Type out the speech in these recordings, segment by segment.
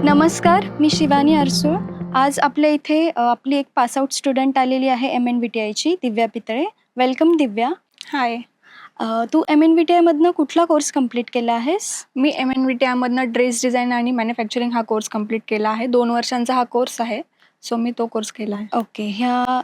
नमस्कार, मी शिवानी अरसूळ. आज आपल्या इथे आपली एक पासआउट स्टुडंट आलेली आहे MNVTIची, दिव्या पितळे. वेलकम दिव्या. हाय. तू MNVTIमधनं कुठला कोर्स कंप्लीट केला आहेस? मी MNVTIमधनं ड्रेस डिझाईन आणि मॅन्युफॅक्चरिंग हा कोर्स कंप्लीट केला आहे. 2 वर्षांचा हा कोर्स आहे. सो मी तो कोर्स केला आहे. ओके.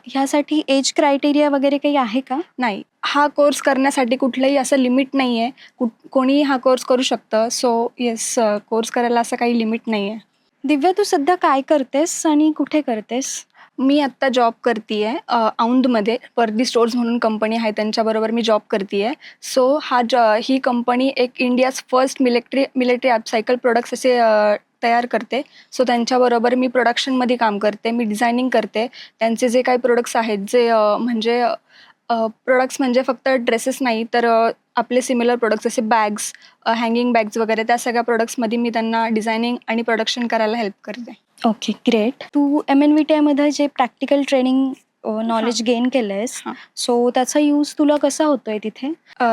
ह्यासाठी एज क्रायटेरिया वगैरे काही आहे का? नाही, हा कोर्स करण्यासाठी कुठलंही असं लिमिट नाही आहे. कोणीही हा कोर्स करू शकतं. सो येस, कोर्स करायला असं काही लिमिट नाही आहे. दिव्या, तू सध्या काय करतेस आणि कुठे करतेस? मी आत्ता जॉब करते आहे औंधमध्ये. वर्दी स्टोअर्स म्हणून कंपनी आहे, त्यांच्याबरोबर मी जॉब करते आहे. सो ही कंपनी एक India's first military upcycle products असे तयार करते. सो त्यांच्याबरोबर मी प्रोडक्शनमध्ये काम करते. मी डिझायनिंग करते. त्यांचे जे काही प्रोडक्ट्स आहेत जे प्रोडक्ट्स म्हणजे फक्त ड्रेसेस नाही तर आपले सिमिलर प्रोडक्ट्स जसे बॅग्स, हँगिंग बॅग्स वगैरे त्या सगळ्या प्रोडक्ट्समध्ये मी त्यांना डिझायनिंग आणि प्रोडक्शन करायला हेल्प करते. Okay, great. तू MNVTIमध्ये जे प्रॅक्टिकल ट्रेनिंग नॉलेज गेन केलं आहेस, हां. सो त्याचा यूज तुला कसा होतोय तिथे?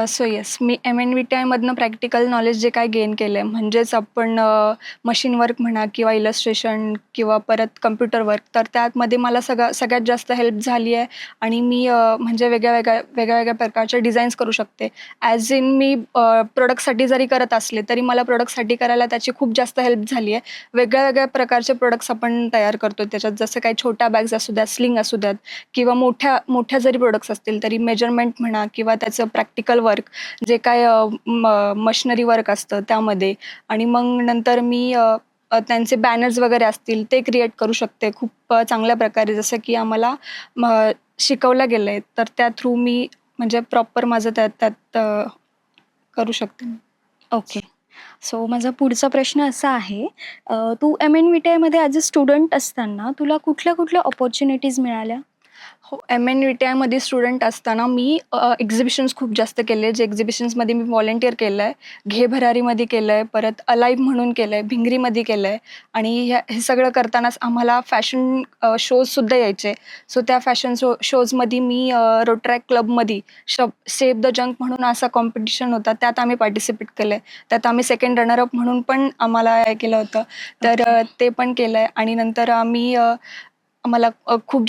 सो येस, मी MNVTIमधनं प्रॅक्टिकल नॉलेज जे काय गेन केलं आहे म्हणजेच आपण मशीन वर्क म्हणा किंवा इलस्ट्रेशन किंवा परत कम्प्युटर वर्क, तर त्यामध्ये मला सगळ्यात जास्त हेल्प झाली आहे. आणि मी म्हणजे वेगळ्या प्रकारचे डिझाईन्स करू शकते. ॲज इन मी प्रोडक्टसाठी जरी करत असले तरी मला प्रोडक्टसाठी करायला त्याची खूप जास्त हेल्प झाली आहे. वेगळ्या प्रकारचे प्रोडक्ट्स आपण तयार करतो त्याच्यात, जसं काही छोट्या बॅग्स असू द्यात, स्लिंग असू द्यात किंवा मोठ्या जरी प्रोडक्ट्स असतील तरी मेजरमेंट म्हणा किंवा त्याचं प्रॅक्टिकल वर्क जे काय मशिनरी वर्क असतं त्यामध्ये. आणि मग नंतर मी त्यांचे बॅनर्स वगैरे असतील ते क्रिएट करू शकते खूप चांगल्या प्रकारे, जसं की आम्हाला शिकवलं गेलं आहे. तर त्या थ्रू मी म्हणजे प्रॉपर माझं त्यात करू शकते. ओके. सो माझा पुढचा प्रश्न असा आहे, तू MNVTIमध्ये ॲज अ स्टुडंट असताना तुला कुठल्या अपॉर्च्युनिटीज मिळाल्या? हो, MNVTIमध्ये स्टुडंट असताना मी एक्झिबिशन्स खूप जास्त केले. जे एक्झिबिशन्समध्ये मी व्हॉलंटिअर केलं आहे. घे भरारीमध्ये केलं आहे, परत अलाईव्ह म्हणून केलं आहे, भिंगरीमध्ये केलं आहे. आणि हे सगळं करतानाच आम्हाला फॅशन शोजसुद्धा यायचे. सो त्या फॅशन शोजमध्ये मी रोटरॅक क्लबमध्ये सेव्ह द जंक म्हणून असा कॉम्पिटिशन होता, त्यात आम्ही पार्टिसिपेट केलं आहे. त्यात आम्ही सेकंड रनर अप म्हणून पण आम्हाला हे केलं होतं. तर ते पण केलं आहे. आणि नंतर आम्हाला खूप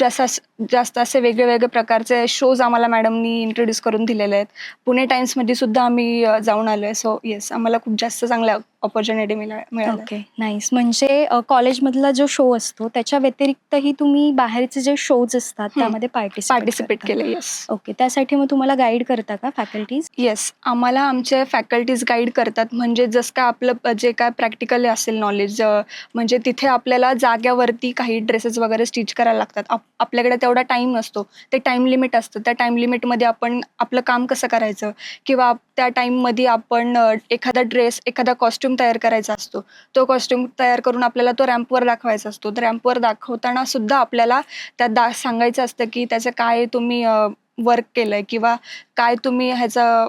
जास्त असे वेगळे प्रकारचे शोज आम्हाला मॅडमनी इंट्रोड्यूस करून दिलेले आहेत. पुणे टाइम्समध्ये सुद्धा आम्ही जाऊन आलो आहे. सो येस, आम्हाला खूप जास्त चांगल्या अपॉर्च्युनिटी मिळाल्या. Okay, nice. म्हणजे कॉलेजमधला जो शो असतो त्याच्या व्यतिरिक्तही तुम्ही बाहेरचे जे शोज असतात त्यामध्ये पार्टिसिपेट केलं. येस. ओके, त्यासाठी मग तुम्हाला गाईड करता का फॅकल्टीज? येस, आम्हाला आमचे फॅकल्टीज गाईड करतात. म्हणजे जसं काय आपलं जे काय प्रॅक्टिकल असेल नॉलेज, म्हणजे तिथे आपल्याला जाग्यावरती काही ड्रेसेस वगैरे स्टिच करायला लागतात. आपल्याकडे तेवढा टाईम नसतो. ते टाईम लिमिट असतं. त्या टाईम लिमिटमध्ये आपण आपलं काम कसं करायचं किंवा त्या टाईममध्ये आपण एखादा कॉस्ट्यूम तयार करायचा असतो. तो कॉस्ट्यूम तयार करून आपल्याला तो रॅम्पवर दाखवायचा असतो. तर रॅम्पवर दाखवताना सुद्धा आपल्याला त्यात सांगायचं असतं की त्याचं काय तुम्ही वर्क केलंय किंवा काय तुम्ही ह्याचं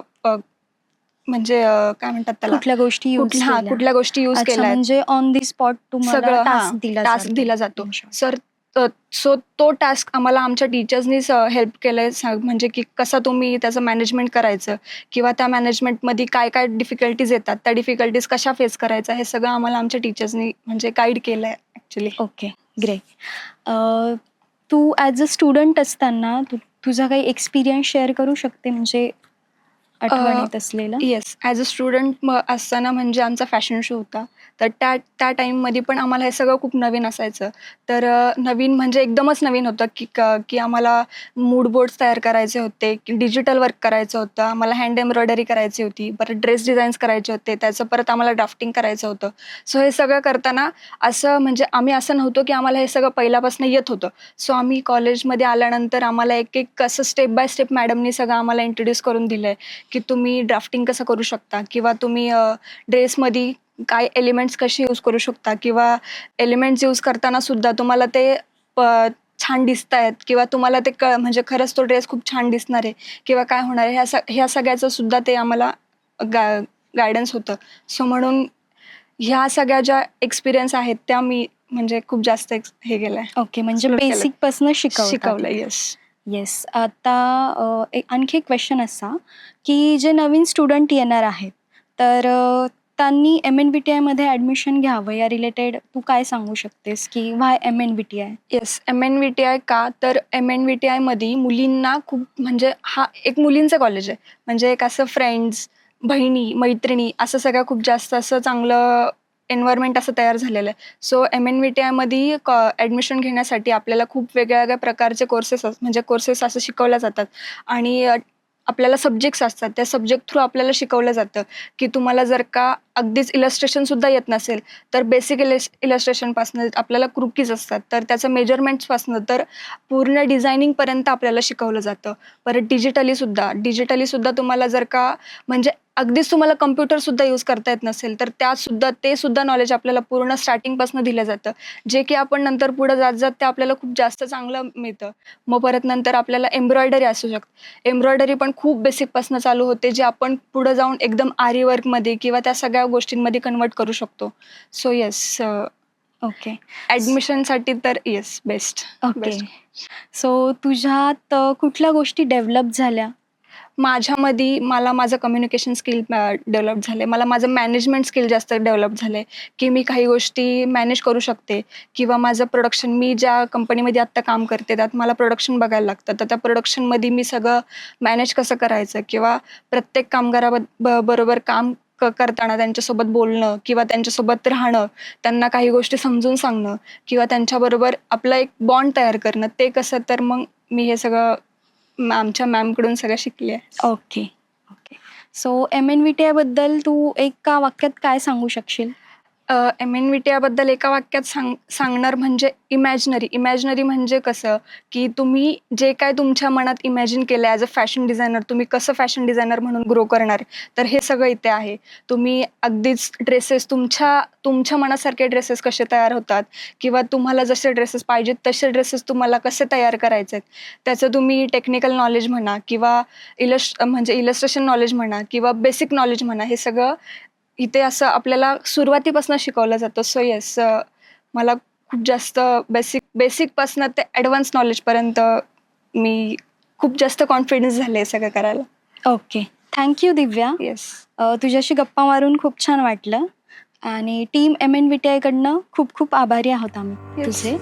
म्हणजे काय म्हणतात त्याला, कुठल्या गोष्टी कुठल्या गोष्टी यूज केल्या आहेत. म्हणजे ऑन दी स्पॉट तुम्हाला सगळं टास्क दिला जातो. सो तो टास्क आम्हाला आमच्या टीचर्सनीच हेल्प केलंय. म्हणजे की कसं तुम्ही त्याचं मॅनेजमेंट करायचं किंवा त्या मॅनेजमेंटमध्ये काय डिफिकल्टीज येतात, त्या डिफिकल्टीज कशा फेस करायचा, हे सगळं आम्हाला आमच्या टीचर्सनी म्हणजे गाईड केलंय ॲक्च्युली. Okay, great. तू ॲज अ स्टुडंट असताना तुझा काही एक्सपिरियन्स शेअर करू शकते, म्हणजे आठवणीत असलेला? येस, ॲज अ स्टुडंट असताना म्हणजे आमचा फॅशन शो होता. तर त्या टाईममध्ये पण आम्हाला हे सगळं खूप नवीन असायचं. तर नवीन म्हणजे एकदमच नवीन होतं की आम्हाला मूड बोर्ड्स तयार करायचे होते, की डिजिटल वर्क करायचं होतं, आम्हाला हँड एम्ब्रॉयडरी करायची होती, परत ड्रेस डिझाईन्स करायचे होते, त्याचं परत आम्हाला ड्राफ्टिंग करायचं होतं. सो हे सगळं करताना असं म्हणजे आम्ही असं नव्हतं की आम्हाला हे सगळं पहिल्यापासून येत होतं. सो आम्ही कॉलेजमध्ये आल्यानंतर आम्हाला एक असं स्टेप बाय स्टेप मॅडमनी सगळं आम्हाला इंट्रोड्यूस करून दिलं आहे, की तुम्ही ड्राफ्टिंग कसं करू शकता किंवा तुम्ही ड्रेसमध्ये काय एलिमेंट्स कसे यूज करू शकता किंवा एलिमेंट्स यूज करताना सुद्धा तुम्हाला ते छान दिसतायत किंवा तुम्हाला ते म्हणजे खरंच तो ड्रेस खूप छान दिसणार आहे किंवा काय होणार आहे, ह्या सगळ्याचं सुद्धा ते आम्हाला गायडन्स होतं. सो म्हणून ह्या सगळ्या ज्या एक्सपिरियन्स आहेत त्या मी म्हणजे खूप जास्त हे केलंय. ओके, म्हणजे बेसिकपासून शिकवलं. येस. येस. आता आणखी एक क्वेश्चन असा, की जे नवीन स्टुडंट येणार आहेत, तर त्यांनी MNVTIमध्ये ॲडमिशन घ्यावं या रिलेटेड तू काय सांगू शकतेस की व्हाय MNVTI? येस, MNVTI का तर MNVTIमध्ये मुलींना खूप म्हणजे हा एक मुलींचं कॉलेज आहे. म्हणजे एक असं फ्रेंड्स, बहिणी, मैत्रिणी असं सगळं खूप जास्त असं चांगलं एन्व्हायर्नमेंट असं तयार झालेलं आहे. सो MNVTIमध्ये ॲडमिशन घेण्यासाठी आपल्याला खूप वेगळ्या प्रकारचे म्हणजे कोर्सेस असं शिकवल्या जातात आणि आपल्याला सब्जेक्ट्स असतात. त्या सब्जेक्ट थ्रू आपल्याला शिकवलं जातं, की तुम्हाला जर का अगदीच इलस्ट्रेशनसुद्धा येत नसेल, तर बेसिक इलस्ट्रेशनपासनं आपल्याला क्रुकीज असतात. तर त्याचं मेजरमेंट्सपासनं तर पूर्ण डिझायनिंगपर्यंत आपल्याला शिकवलं जातं. परत डिजिटलीसुद्धा तुम्हाला जर का म्हणजे अगदीच तुम्हाला कॉम्प्युटरसुद्धा यूज करता येत नसेल, तर ते सुद्धा नॉलेज आपल्याला पूर्ण स्टार्टिंगपासून दिलं जातं. जे की आपण नंतर पुढे जात ते आपल्याला खूप जास्त चांगलं मिळतं. मग परत नंतर आपल्याला एम्ब्रॉयडरी असू शकते. एम्ब्रॉयडरी पण खूप बेसिकपासून चालू होते, जे आपण पुढे जाऊन एकदम आरी वर्कमध्ये किंवा त्या सगळ्या गोष्टींमध्ये कन्व्हर्ट करू शकतो. So yes, okay. ॲडमिशनसाठी तर येस बेस्ट. ओके. सो तुझ्यात कुठल्या गोष्टी डेव्हलप झाल्या? माझ्यामध्ये मला माझं कम्युनिकेशन स्किल डेव्हलप झालं आहे. मला माझं मॅनेजमेंट स्किल जास्त डेव्हलप झालं आहे, की मी काही गोष्टी मॅनेज करू शकते किंवा माझं प्रोडक्शन मी ज्या कंपनीमध्ये आत्ता काम करते त्यात मला प्रोडक्शन बघायला लागतं. तर त्या प्रोडक्शनमध्ये मी सगळं मॅनेज कसं करायचं किंवा प्रत्येक बरोबर काम करताना त्यांच्यासोबत बोलणं किंवा त्यांच्यासोबत राहणं, त्यांना काही गोष्टी समजून सांगणं किंवा त्यांच्याबरोबर आपला एक बॉन्ड तयार करणं, ते कसं तर मग मी हे सगळं आमच्या मॅमकडून सगळं शिकली आहे. Okay, okay. सो MNVTIबद्दल तू एका वाक्यात काय सांगू शकशील? MNVTIबद्दल एका वाक्यात सांगणार म्हणजे इमॅजिनरी म्हणजे कसं, की तुम्ही जे काय तुमच्या मनात इमॅजिन केलं ॲज अ फॅशन डिझायनर, तुम्ही कसं फॅशन डिझायनर म्हणून ग्रो करणार, तर हे सगळं इथे आहे. तुम्ही अगदीच ड्रेसेस तुमच्या मनासारखे ड्रेसेस कसे तयार होतात किंवा तुम्हाला जसे ड्रेसेस पाहिजेत तसे ड्रेसेस तुम्हाला कसे तयार करायचे आहेत, त्याचं तुम्ही टेक्निकल नॉलेज म्हणा किंवा इलस्ट्रेशन नॉलेज म्हणा किंवा बेसिक नॉलेज म्हणा, हे सगळं इथे असं आपल्याला सुरुवातीपासून शिकवलं जातं. सो येस, मला खूप जास्त बेसिकपासनं ते ॲडव्हान्स नॉलेजपर्यंत मी खूप जास्त कॉन्फिडन्स झाले हे सगळं करायला. Okay. Thank you Divya. Yes. तुझ्याशी गप्पा मारून खूप छान वाटलं आणि टीम MNVTI कडनं खूप खूप आभारी आहोत आम्ही Yes. तुझे.